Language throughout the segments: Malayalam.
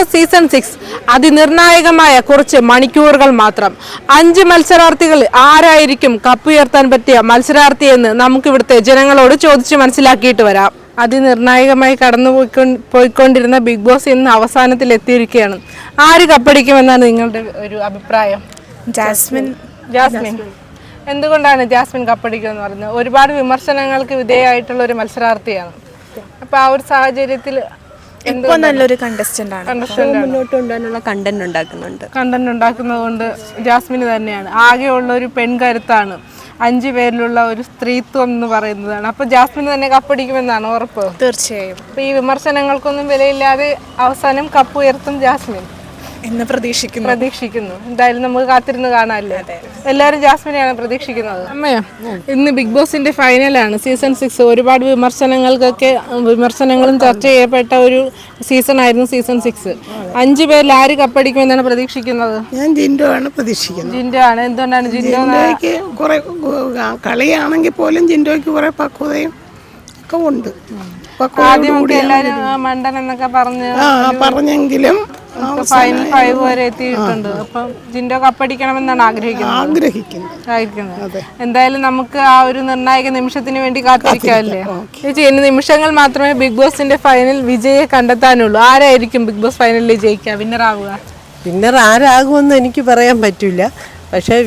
ബോസ് സീസൺ 6 അതിനിർണായകമായ കുറച്ച് മണിക്കൂറുകൾ മാത്രം. 5 മത്സരാർത്ഥികൾ ആരായിരിക്കും കപ്പുയർത്താൻ പറ്റിയ മത്സരാർത്ഥി എന്ന് നമുക്ക് ഇവിടുത്തെ ജനങ്ങളോട് ചോദിച്ചു മനസ്സിലാക്കിയിട്ട് വരാം. അതിനിർണായകമായി പോയിക്കൊണ്ടിരുന്ന ബിഗ് ബോസ് ഇന്ന് അവസാനത്തിൽ എത്തിയിരിക്കുകയാണ്. ആര് കപ്പടിക്കുമെന്നാണ് നിങ്ങളുടെ ഒരു അഭിപ്രായം? ജാസ്മിൻ. എന്തുകൊണ്ടാണ് ജാസ്മിൻ കപ്പടിക്കുമെന്ന് പറയുന്നത്? ഒരുപാട് വിമർശനങ്ങൾക്ക് വിധേയമായിട്ടുള്ള ഒരു മത്സരാർത്ഥിയാണ്. അപ്പൊ ആ ഒരു സാഹചര്യത്തിൽ നല്ലൊരു കണ്ടസ്റ്റന്റ് ആണ്. മുന്നോട്ട് കൊണ്ടുപോകാനുള്ള കണ്ടന്റ് ഉണ്ടാക്കുന്നത് കൊണ്ട് ജാസ്മിന് തന്നെയാണ്. ആകെയുള്ള ഒരു പെൺകരുത്താണ്, 5 പേരിലുള്ള ഒരു സ്ത്രീത്വം എന്ന് പറയുന്നതാണ്. അപ്പൊ ജാസ്മിന് തന്നെ കപ്പടിക്കുമെന്നാണ് ഉറപ്പ്? തീർച്ചയായും. അപ്പൊ ഈ വിമർശനങ്ങൾക്കൊന്നും വിലയില്ലാതെ അവസാനം കപ്പ് ഉയർത്തും ജാസ്മിൻ എന്ന് പ്രതീക്ഷിക്കുന്നു. എന്തായാലും നമുക്ക് കാത്തിരുന്ന് കാണാമല്ലേ. എല്ലാവരും ജാസ്മിനെയാണ് പ്രതീക്ഷിക്കുന്നത്. അമ്മയോ, ഇന്ന് ബിഗ് ബോസിന്റെ ഫൈനലാണ്, സീസൺ 6. ഒരുപാട് വിമർശനങ്ങളും ചർച്ച ചെയ്യപ്പെട്ട ഒരു സീസൺ ആയിരുന്നു സീസൺ 6. 5 പേരിൽ ആര് കപ്പടിക്കുമെന്നാണ് പ്രതീക്ഷിക്കുന്നത്? ഞാൻ ജിൻഡോ ആണ് പ്രതീക്ഷിക്കുന്നത്. ജിൻഡോ ആണ്. എന്തുകൊണ്ടാണ് ജിൻഡോയ്ക്ക് കുറെ കളിയാണെങ്കിൽ പോലും ജിൻഡോയ്ക്ക് കുറെ പക്വതയും ഒക്കെ ഉണ്ട്. ആദ്യമൊക്കെ എല്ലാവരും മണ്ടൻ എന്നൊക്കെ പറഞ്ഞെങ്കിലും ഫൈനൽ 5 വരെ എത്തിയിട്ടുണ്ട്. അപ്പം ജിൻഡോ കപ്പടിക്കണമെന്നാണ് ആഗ്രഹിക്കുന്നത്. എന്തായാലും നമുക്ക് ആ ഒരു നിർണായക നിമിഷത്തിന് വേണ്ടി കാത്തിരിക്കാമല്ലേ ചേച്ചി? ഇനി നിമിഷങ്ങൾ മാത്രമേ ബിഗ് ബോസിന്റെ ഫൈനൽ വിജയെ കണ്ടെത്താനുള്ളൂ. ആരായിരിക്കും ബിഗ് ബോസ് ഫൈനലിൽ ജയിക്കുക, വിന്നർ ആവുക? വിന്നർ ആരാകുമെന്ന് എനിക്ക് പറയാൻ പറ്റില്ല. പക്ഷേ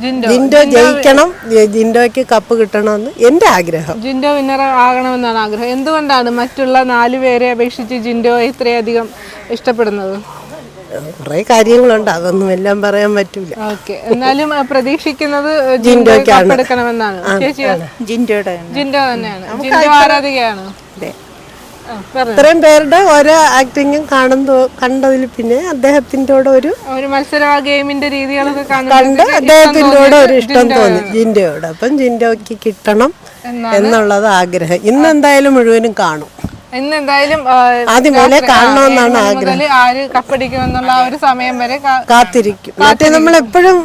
ജിൻഡോ ജയിക്കണം, ജിൻഡോയ്ക്ക് കപ്പ് കിട്ടണമെന്ന് എൻ്റെ ആഗ്രഹം. ജിൻഡോ വിന്നർ ആകണമെന്നാണ് ആഗ്രഹം. എന്തുകൊണ്ടാണ് മറ്റുള്ള 4 പേരെ അപേക്ഷിച്ച് ജിൻഡോ ഇത്രയധികം ഇഷ്ടപ്പെടുന്നത്? കുറെ കാര്യങ്ങളുണ്ട്, അതൊന്നും എല്ലാം പറയാൻ പറ്റൂല. ഓക്കെ, എന്നാലും പ്രതീക്ഷിക്കുന്നത് ജിൻഡോ കപ്പെടുക്കണമെന്നാണ്. ജിൻഡോ തന്നെയാണ്. ജിൻഡോ ആരാധികയാണ്. ഇത്രയും പേരുടെ ഓരോ ആക്ടിങ്ങും കണ്ടതിൽ പിന്നെ അദ്ദേഹത്തിൻ്റെ കൂടെ ഒരു മത്സര ഗെയിമിന്റെ രീതികളൊക്കെ കണ്ട് അദ്ദേഹത്തിൻ്റെ കൂടെ ഒരു ഇഷ്ടം തോന്നി ജിൻഡോയോട്. അപ്പം ജിൻഡോയ്ക്ക് കിട്ടണം എന്നുള്ളത് ആഗ്രഹം. ഇന്ന് എന്തായാലും മുഴുവനും കാണും. ഇന്നെന്തായാലും ആദ്യം പോലെ കാണണമെന്നാണ് ആഗ്രഹം. ആര് കപ്പടിക്കുമെന്നുള്ള ഒരു സമയം വരെ കാത്തിരിക്കും. മറ്റേ നമ്മളെപ്പോഴും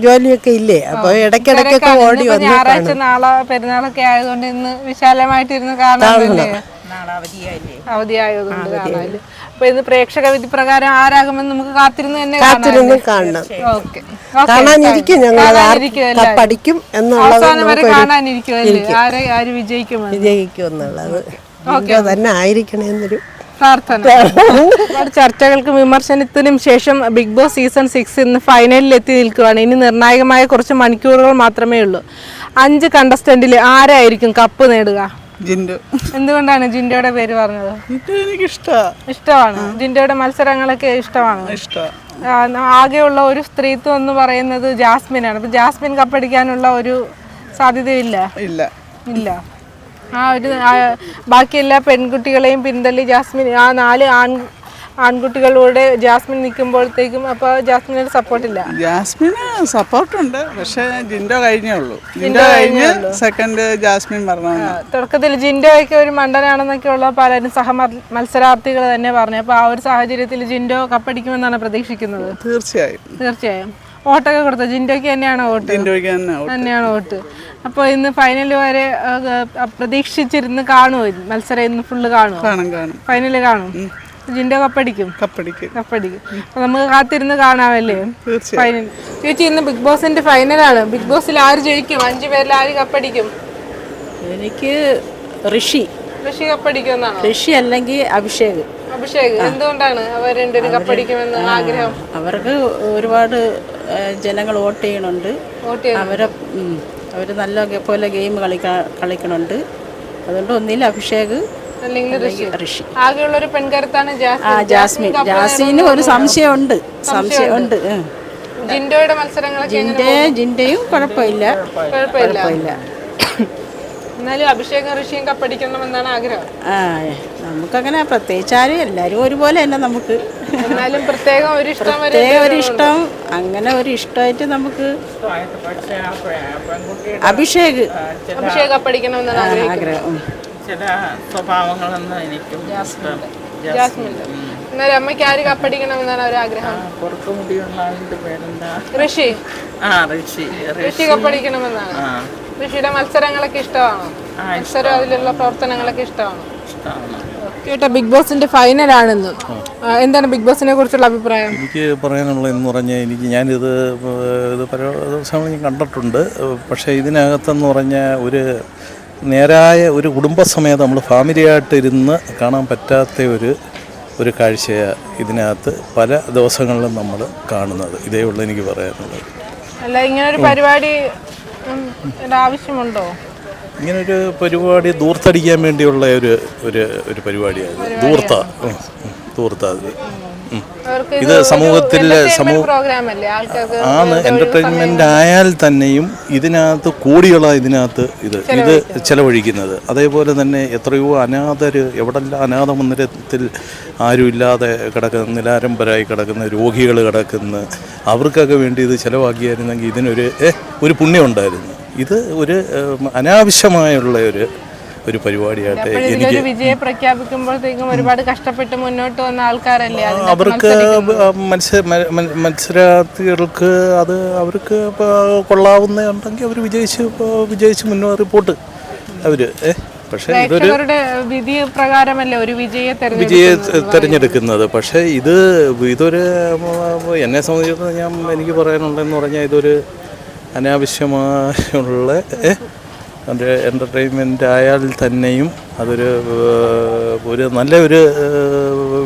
ജോലിയൊക്കെ ഇല്ലേ, അപ്പൊ ഇടയ്ക്കിടയ്ക്കൊക്കെ ഓടി വന്നു. ഞായറാഴ്ച നാളെ പെരുന്നാളൊക്കെ ആയതുകൊണ്ട് ഇന്ന് വിശാലമായിട്ടിരുന്ന് കാണാനല്ലേ, അവധിയായതുകൊണ്ട് കാണാല്. അപ്പൊ ഇന്ന് പ്രേക്ഷക വിധി പ്രകാരം ആരാകുമെന്ന് നമുക്ക് കാത്തിരുന്ന് തന്നെ കാണണം. കാണാനിരിക്കും, ഞങ്ങൾ പഠിക്കും അവസാനം വരെ കാണാനിരിക്കുമല്ലേ ആര് വിജയിക്കും എന്നുള്ളത് തന്നെ ആയിരിക്കണേ എന്നൊരു പ്രാർത്ഥന. ചർച്ചകൾക്കും വിമർശനത്തിനും ശേഷം ബിഗ് ബോസ് സീസൺ 6 ഇന്ന് ഫൈനലിൽ എത്തി നിൽക്കുകയാണ്. ഇനി നിർണായകമായ കുറച്ച് മണിക്കൂറുകൾ മാത്രമേ ഉള്ളൂ. 5 കണ്ടസ്റ്റന്റിൽ ആരായിരിക്കും കപ്പ് നേടുക? ജിൻഡോ. എന്തുകൊണ്ടാണ് ജിൻഡോയുടെ പേര് പറഞ്ഞത്? എനിക്ക് ഇഷ്ടമാണ്. ജിൻഡോയുടെ മത്സരങ്ങളൊക്കെ ഇഷ്ടമാണ്. ആകെയുള്ള ഒരു സ്ത്രീത്വം എന്ന് പറയുന്നത് ജാസ്മിനാണ്. അപ്പൊ ജാസ്മിൻ കപ്പടിക്കാനുള്ള ഒരു സാധ്യതയില്ല. ആ ഒരു ബാക്കി എല്ലാ പെൺകുട്ടികളെയും പിന്തള്ളി ജാസ്മിൻ, ആ 4 ആൺകുട്ടികളോടെ ജാസ്മിൻ നിൽക്കുമ്പോഴത്തേക്കും അപ്പൊ ജാസ്മിന് സപ്പോർട്ടില്ല. ജാസ്മിന് സപ്പോർട്ടുണ്ട്, പക്ഷെ ജിൻഡോ കഴിഞ്ഞേ ഉള്ളൂ. ജിൻഡോ കഴിഞ്ഞ് സെക്കൻഡ് ജാസ്മിൻ പറഞ്ഞു. തുടക്കത്തിൽ ജിൻഡോയൊക്കെ ഒരു മണ്ടനാണെന്നൊക്കെ ഉള്ള പലരും മത്സരാർത്ഥികൾ തന്നെ പറഞ്ഞു. അപ്പൊ ആ ഒരു സാഹചര്യത്തിൽ ജിൻഡോ കപ്പടിക്കുമെന്നാണ് പ്രതീക്ഷിക്കുന്നത്. തീർച്ചയായും. വോട്ടൊക്കെ കൊടുത്ത ജിൻഡോയ്ക്ക് തന്നെയാണ് വോട്ട്. അപ്പോൾ ഇന്ന് ഫൈനൽ വരെ പ്രതീക്ഷിച്ചിരുന്ന് കാണുമോ? മത്സരം ഇന്ന് ഫുള്ള് കാണും. ഫൈനല് കാണും. ജിൻഡോ കപ്പടിക്കും. അപ്പൊ നമുക്ക് കാത്തിരുന്ന് കാണാമല്ലേ ഫൈനൽ. ചേച്ചി, ഇന്ന് ബിഗ് ബോസിന്റെ ഫൈനലാണ്. ബിഗ് ബോസിൽ ആര് ജയിക്കും? 5 പേരിൽ ആര് കപ്പടിക്കും? എനിക്ക് ഋഷി കപ്പടിക്കുമെന്നാണ്. ഋഷി അല്ലെങ്കിൽ അഭിഷേക്. എന്തുകൊണ്ടാണ് അവർ രണ്ടുപേരും കപ്പടിക്കുമെന്ന് ആഗ്രഹം? അവർക്ക് ഒരുപാട് ജനങ്ങൾ വോട്ട് ചെയ്യണുണ്ട്. അവര് നല്ല പോലെ ഗെയിം കളിക്കണുണ്ട്. അതുകൊണ്ട് ഒന്നിൽ അഭിഷേക് അല്ലെങ്കിൽ ഋഷി. ആകെയുള്ള ഒരു പെൺകരുത്താണ് ജാസ്മിന് ഒരു സംശയമുണ്ട്. ജിൻഡോയുടെ മത്സരങ്ങളൊക്കെ ജിൻഡയും കുഴപ്പമില്ല. എന്നാലും അഭിഷേകം ഋഷിയും കപ്പടിക്കണമെന്നാണ് ആഗ്രഹം. നമുക്കങ്ങനെ പ്രത്യേകിച്ച് ആരും, എല്ലാവരും ഒരുപോലെ തന്നെ. നമുക്ക് എന്നാലും പ്രത്യേകം ഒരു ഇഷ്ടം, അങ്ങനെ ഒരു ഇഷ്ടമായിട്ട് നമുക്ക് അഭിഷേക് കപ്പടിക്കണമെന്നാണ് ആഗ്രഹം. ചില സ്വഭാവങ്ങളൊന്നും എനിക്കും ജാസ്മിൻ. എന്നാലും അമ്മയ്ക്ക് ആര് കപ്പടിക്കണമെന്നാണ് ഒരു ആഗ്രഹം? ഋഷി കപ്പടിക്കണമെന്നാണ്. ഋഷിയുടെ മത്സരങ്ങളൊക്കെ ഇഷ്ടമാണോ? അതിലുള്ള പ്രവർത്തനങ്ങളൊക്കെ ഇഷ്ടമാണോ? കേട്ടോ ബിഗ് ബോസിന്റെ ഫൈനലാണെന്ന്. എന്താണ് ബിഗ് ബോസിനെ കുറിച്ചുള്ള അഭിപ്രായം? എനിക്ക് പറയാനുള്ളതെന്ന് പറഞ്ഞാൽ ഞാനിത് പല ദിവസങ്ങൾ ഞാൻ കണ്ടിട്ടുണ്ട്. പക്ഷേ ഇതിനകത്തെന്ന് പറഞ്ഞാൽ നേരായ ഒരു കുടുംബസമേതം നമ്മൾ ഫാമിലിയായിട്ടിരുന്ന് കാണാൻ പറ്റാത്ത ഒരു കാഴ്ചയാണ് ഇതിനകത്ത് പല ദിവസങ്ങളിലും നമ്മൾ കാണുന്നത്. ഇതേ ഉള്ളൂ എനിക്ക് പറയാനുള്ളത്. അല്ല, ഇങ്ങനൊരു പരിപാടി ആവശ്യമുണ്ടോ? ഇങ്ങനൊരു പരിപാടി ദൂർത്തടിക്കാൻ വേണ്ടിയുള്ള ഒരു പരിപാടിയാണ്. ദൂർത്ത അത് ഇത് സമൂഹത്തിൽ ആണ് എൻ്റർടൈൻമെൻ്റ് ആയാൽ തന്നെയും ഇതിനകത്ത് കോടികളാണ് ഇത് ചെലവഴിക്കുന്നത്. അതേപോലെ തന്നെ എത്രയോ അനാഥർ എവിടെല്ലാം അനാഥ മന്ദിരത്തിൽ ആരുമില്ലാതെ കിടക്കുന്ന നിലാരംബരായി കിടക്കുന്ന രോഗികൾ കിടക്കുന്ന അവർക്കൊക്കെ വേണ്ടി ഇത് ചിലവാക്കിയായിരുന്നെങ്കിൽ ഇതിനൊരു പുണ്യം ഉണ്ടായിരുന്നു. ഇത് ഒരു അനാവശ്യമായുള്ള ഒരു പരിപാടിയായിട്ട് എനിക്ക് വിജയം പ്രഖ്യാപിക്കുമ്പോഴത്തേക്കും ഒരുപാട് കഷ്ടപ്പെട്ട് മുന്നോട്ട് വന്ന ആൾക്കാരല്ലേ അവർക്ക് മത്സരാർത്ഥികൾക്ക് അവർക്ക് കൊള്ളാവുന്നുണ്ടെങ്കിൽ അവർ വിജയിച്ച് മുന്നോട്ട് പോട്ട് അവർ. പക്ഷേ ഇതൊരു വിധി പ്രകാരമല്ലേ ഒരു വിജയെ തിരഞ്ഞെടുക്കുന്നത്. പക്ഷേ ഇതൊരു എന്നെ സംബന്ധിച്ചിടത്തോളം എനിക്ക് പറയാനുള്ളതെന്ന് പറഞ്ഞാൽ ഇതൊരു അനാവശ്യമായുള്ള എൻ്റർടൈൻമെൻ്റ് ആയാൽ തന്നെയും അതൊരു നല്ലൊരു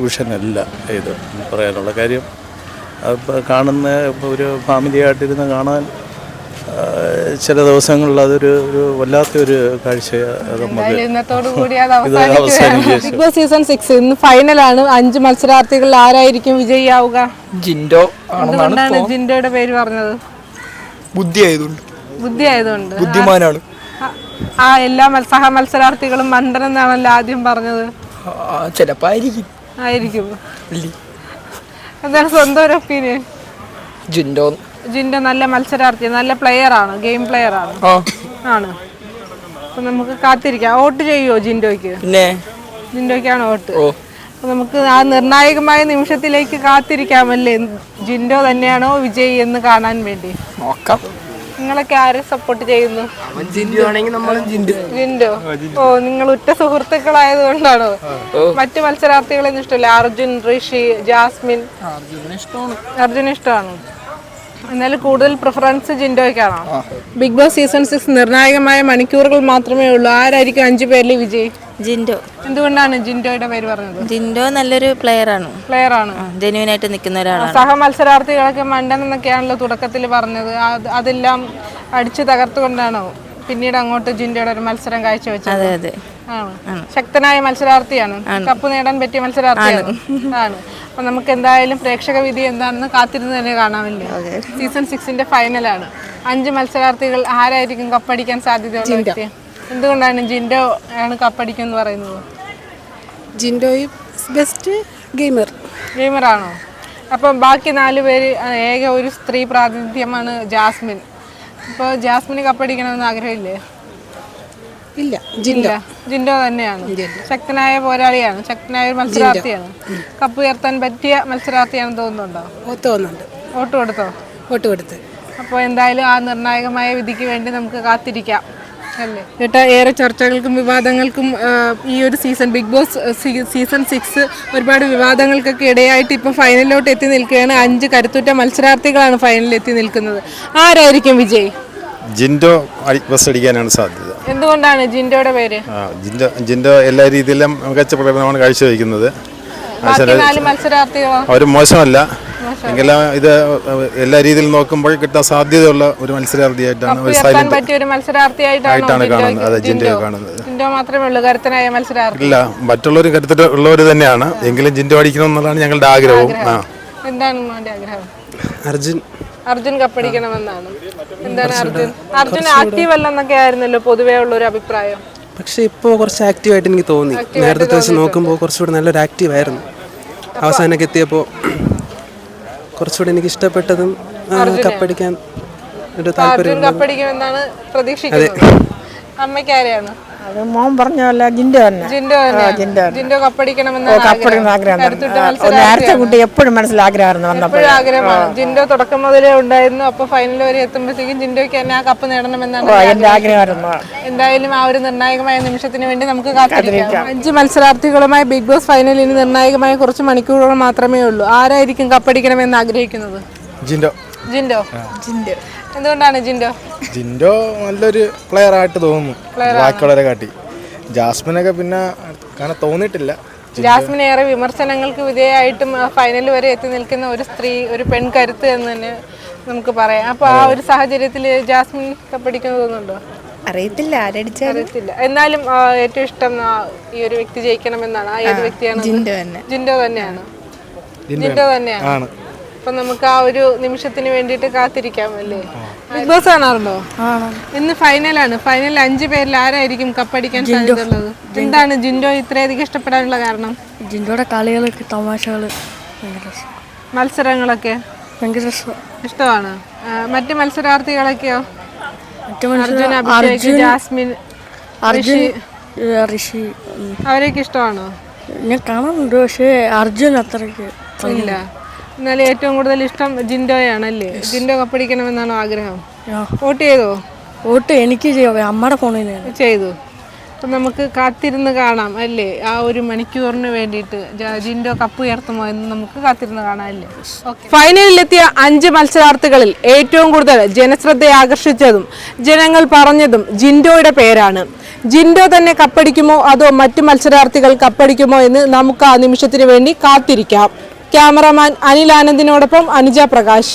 വിഷനല്ല ഇത് പറയാനുള്ള കാര്യം. കാണുന്ന ഒരു ഫാമിലിയായിട്ടിരുന്ന് കാണാൻ ചില ദിവസങ്ങളിൽ അതൊരു വല്ലാത്തൊരു കാഴ്ചയാണ്. ബിഗ് ബോസ് സീസൺ 6 ഇന്ന് ഫൈനലാണ്. 5 മത്സരാർത്ഥികൾ ആരായിരിക്കും വിജയിയാവുക? ജിൻഡോ എന്തുകൊണ്ടാണ് ജിൻഡോയുടെ പേര് പറഞ്ഞത്? ബുദ്ധി ആയതുകൊണ്ട് ബുദ്ധിമാനാണ്. എല്ലാ സഹ മത്സരാർത്ഥികളും മണ്ടനെന്നാണല്ലോ ആദ്യം പറഞ്ഞത്. ചിലപ്പോ ആയിരിക്കും. എന്താണ് സ്വന്തം ഒരു ഒപ്പീനിയൻ? ജിൻഡോ നല്ല മത്സരാർത്ഥി, നല്ല പ്ലെയർ ആണ്, ഗെയിം പ്ലെയർ ആണ്. അപ്പൊ നമുക്ക് കാത്തിരിക്കാം. വോട്ട് ചെയ്യുമോ ജിൻഡോയ്ക്ക്? ജിൻഡോയ്ക്കാണ് വോട്ട്. അപ്പൊ നമുക്ക് ആ നിർണായകമായ നിമിഷത്തിലേക്ക് കാത്തിരിക്കാമല്ലേ? ജിൻഡോ തന്നെയാണോ വിജയ് എന്ന് കാണാൻ വേണ്ടി നോക്കാം. നിങ്ങളൊക്കെ ആരെ സപ്പോർട്ട് ചെയ്യുന്നു? ജിൻഡോ. നിങ്ങൾ ഉറ്റ സുഹൃത്തുക്കളായത് കൊണ്ടാണോ? മറ്റു മത്സരാർത്ഥികളൊന്നും ഇഷ്ടമല്ല? അർജുൻ, ഋഷി, ജാസ്മിൻ? അർജുൻ ഇഷ്ടമാണ്. എന്നാലും കൂടുതൽ പ്രിഫറൻസ് ജിൻഡോയ്ക്കാണോ? ബിഗ് ബോസ് സീസൺ 6 നിർണായകമായ മണിക്കൂറുകൾ മാത്രമേ ഉള്ളൂ. ആരായിരിക്കും 5 പേരിൽ വിജയ്? ജിൻഡോ. എന്തുകൊണ്ടാണ് ജിൻഡോയുടെ പേര് പറഞ്ഞത്? ജിൻഡോ നല്ലൊരു പ്ലെയർ ആണ്, ജെന്യുവൻ ആയിട്ട് നിൽക്കുന്ന ഒരാളാണ്. സഹ മത്സരാർത്ഥികളൊക്കെ മണ്ടൻ എന്നൊക്കെയാണല്ലോ തുടക്കത്തിൽ പറഞ്ഞത്. അതെല്ലാം അടിച്ചു തകർത്തുകൊണ്ടാണോ പിന്നീട് അങ്ങോട്ട് ജിൻഡോയുടെ ഒരു മത്സരം കാഴ്ചവെച്ചത്? അതെ അതെ, ശക്തനായ മത്സരാർത്ഥിയാണ്, കപ്പ് നേടാൻ പറ്റിയ മത്സരാർത്ഥിയാണ്. അപ്പൊ നമുക്ക് എന്തായാലും പ്രേക്ഷക വിധി എന്താണെന്ന് കാത്തിരുന്ന് തന്നെ കാണാമല്ലോ. സീസൺ 6ന്റെ ഫൈനലാണ്. 5 മത്സരാർത്ഥികൾ ആരായിരിക്കും കപ്പടിക്കാൻ സാധ്യതയുള്ള വ്യക്തി? എന്തുകൊണ്ടാണ് ജിൻഡോ ആണ് കപ്പടിക്കും എന്ന് പറയുന്നത്? ജിൻഡോ ബെസ്റ്റ് ഗെയിമറാണോ? അപ്പം ബാക്കി 4 പേര് ഏക ഒരു സ്ത്രീ പ്രാതിനിധ്യമാണ് ജാസ്മിൻ. ഇപ്പോൾ ജാസ്മിന് കപ്പടിക്കണമെന്ന് ആഗ്രഹമില്ലേ? ഇല്ല, ജിൻഡോ തന്നെയാണ്. ശക്തനായ പോരാളിയാണ്, ശക്തനായ ഒരു മത്സരാർത്ഥിയാണ്. കപ്പ് ഉയർത്താൻ പറ്റിയ മത്സരാർത്ഥിയാണെന്ന് തോന്നുന്നുണ്ടോ? വോട്ട് കൊടുത്തോ? അപ്പോൾ എന്തായാലും ആ നിർണായകമായ വിധിക്ക് വേണ്ടി നമുക്ക് കാത്തിരിക്കാം അല്ലേ? ചേട്ടാ, ഏറെ ചർച്ചകൾക്കും വിവാദങ്ങൾക്കും ഈ ഒരു സീസൺ ബിഗ് ബോസ് സീസൺ 6 ഒരുപാട് വിവാദങ്ങൾക്കൊക്കെ ഇടയായിട്ട് ഇപ്പോൾ ഫൈനലിലോട്ട് എത്തി നിൽക്കുകയാണ്. 5 കരുത്തുറ്റ മത്സരാർത്ഥികളാണ് ഫൈനലിൽ എത്തി നിൽക്കുന്നത്. ആരായിരിക്കും വിജയ്? ജിൻഡോ ബസ് അടിക്കാനാണ് സാധ്യത. എന്തുകൊണ്ടാണ് ജിൻഡോയുടെ പേര്? ജിൻഡോ എല്ലാ രീതിയിലും മികച്ച പ്രകടനമാണ് കാഴ്ചവെക്കുന്നത്. അവർ മോശമല്ല എങ്കിലും ഇത് എല്ലാ രീതിയിലും നോക്കുമ്പോൾ കിട്ടാൻ സാധ്യതയുള്ള ഒരു മത്സരാർത്ഥിയായിട്ടാണ് കാണുന്നത്. അതെ, ജിൻഡോ കാണുന്നത്. ഇല്ല, മറ്റുള്ളവർ കരുത്തുള്ളവർ തന്നെയാണ്. എങ്കിലും ജിൻഡോ അടിക്കണം എന്നുള്ളതാണ് ഞങ്ങളുടെ ആഗ്രഹവും. അർജുൻ കപ്പടിക്കണമെന്നാണ്. എന്താണ് അർജുൻ ആക്റ്റീവ് അല്ലെന്നൊക്കെ ആയിരുന്നല്ലോ പൊതുവേ ഉള്ള ഒരു അഭിപ്രായം. പക്ഷെ ഇപ്പോൾ കുറച്ച് ആക്റ്റീവായിട്ട് എനിക്ക് തോന്നി. നേരത്തെ വെച്ച് നോക്കുമ്പോൾ കുറച്ചുകൂടി നല്ലൊരു ആക്റ്റീവ് ആയിരുന്നു. അവസാനമൊക്കെ എത്തിയപ്പോൾ കുറച്ചുകൂടി എനിക്ക് ഇഷ്ടപ്പെട്ടതും കപ്പടിക്കാൻ ഒരു താല്പര്യം. കപ്പടിക്കുമെന്നാണ് പ്രതീക്ഷിക്കുന്നത്. അമ്മയ്ക്ക് ആരെയാണ്? അത് മോൻ പറഞ്ഞ പോലെ ജിൻഡോ തന്നെ ജിൻഡോ കപ്പടിക്കണമെന്നാണ് നേരത്തെ കുട്ടി എപ്പോഴും മനസ്സിലാഗ്രഹമായിരുന്നു വന്നപ്പോൾ എപ്പോഴും ആഗ്രഹമാണ്. ജിൻഡോ തുടക്കം മുതലേ ഉണ്ടായിരുന്നു. അപ്പൊ ഫൈനൽ വരെ എത്തുമ്പോഴത്തേക്കും ജിൻഡോയ്ക്ക് തന്നെ ആ കപ്പ് നേടണമെന്നാണ് എന്റെ ആഗ്രഹമായിരുന്നു. എന്തായാലും ആ ഒരു നിർണായകമായ നിമിഷത്തിന് വേണ്ടി നമുക്ക് കാത്തിരിക്കാം. 5 മത്സരാർത്ഥികളുമായി ബിഗ് ബോസ് ഫൈനലിൽ ഇനി നിർണായകമായ കുറച്ച് മണിക്കൂറുകൾ മാത്രമേ ഉള്ളൂ. ആരായിരിക്കും കപ്പടിക്കണമെന്ന് ആഗ്രഹിക്കുന്നത്? ജിൻഡോ ജിൻഡോ. എന്തുകൊണ്ടാണ് ജിൻഡോ? ജിൻഡോ നല്ലൊരു പ്ലെയർ ആയിട്ട് തോന്നുന്നു ബാക്കിയുള്ളവരെ കാട്ടി. ജാസ്മിനൊക്കെ പിന്നെ കാണാൻ തോന്നിയിട്ടില്ല. ജാസ്മിൻ ഏറെ വിമർശനങ്ങൾക്ക് വിധേയമായിട്ടും ഫൈനൽ വരെ എത്തി നിൽക്കുന്ന ഒരു സ്ത്രീ, ഒരു പെൺകരുത്ത് എന്ന് തന്നെ നമുക്ക് പറയാം. അപ്പൊ ആ ഒരു സാഹചര്യത്തിൽ ജാസ്മിൻ കപ്പടിക്കുന്നു തോന്നുന്നുണ്ടോ? അറിയത്തില്ല ആരടിച്ചാലും അറിയത്തില്ല. എന്നാലും ഏറ്റവും ഇഷ്ടം ഈ ഒരു വ്യക്തി ജയിക്കണമെന്നാണ്. ആ ഏത് വ്യക്തിയാണ്? ജിൻഡോ തന്നെ. ജിൻഡോ തന്നെയാണ്. ജിൻഡോ തന്നെയാണ്. അപ്പൊ നമുക്ക് ആ ഒരു നിമിഷത്തിന് വേണ്ടിയിട്ട് കാത്തിരിക്കാം അല്ലേ? ബിഗ് ബോസ് കാണാറുണ്ടോ? ഇന്ന് ഫൈനലാണ്. ഫൈനലിൽ 5 പേരിൽ ആരായിരിക്കും കപ്പടിക്കാൻ സാധ്യതയുള്ളത്? എന്താണ് ജിൻഡോ ഇത്രയധികം ഇഷ്ടപ്പെടാനുള്ള കാരണം? ജിൻഡോയുടെ കളികളൊക്കെ തമാശകള് മത്സരങ്ങളൊക്കെ ഭയങ്കര ഇഷ്ടമാണ്. മറ്റ് മത്സരാർത്ഥികളൊക്കെയോ? അർജുൻ, അഭിഷേക്, ജാസ്മിൻ, ഋഷി അവരെയൊക്കെ ഇഷ്ടമാണോ? ഞാൻ കാണാറുണ്ട്, പക്ഷേ അർജുൻ അത്രയ്ക്ക് ഇല്ല. എന്നാലും ഏറ്റവും കൂടുതൽ ഇഷ്ടം ജിൻഡോയാണല്ലേ? ജിൻഡോ കപ്പടിക്കണമെന്നാണോ ആഗ്രഹം? വോട്ട് ചെയ്തോ? വോട്ട് എനിക്ക് അമ്മയുടെ ഫോണിൽ ചെയ്തു. അപ്പം നമുക്ക് കാത്തിരുന്ന് കാണാം അല്ലേ? ആ ഒരു മണിക്കൂറിന് വേണ്ടിയിട്ട് ജിൻഡോ കപ്പ് ഉയർത്തുമോ എന്ന് നമുക്ക് കാത്തിരുന്ന് കാണാം അല്ലേ? ഫൈനലിലെത്തിയ 5 മത്സരാർത്ഥികളിൽ ഏറ്റവും കൂടുതൽ ജനശ്രദ്ധയെ ആകർഷിച്ചതും ജനങ്ങൾ പറഞ്ഞതും ജിൻഡോയുടെ പേരാണ്. ജിൻഡോ തന്നെ കപ്പടിക്കുമോ അതോ മറ്റു മത്സരാർത്ഥികൾ കപ്പടിക്കുമോ എന്ന് നമുക്ക് ആ നിമിഷത്തിന് വേണ്ടി കാത്തിരിക്കാം. ക്യാമറമാൻ അനിൽ ആനന്ദിനോടൊപ്പം അനുജ പ്രകാശ്.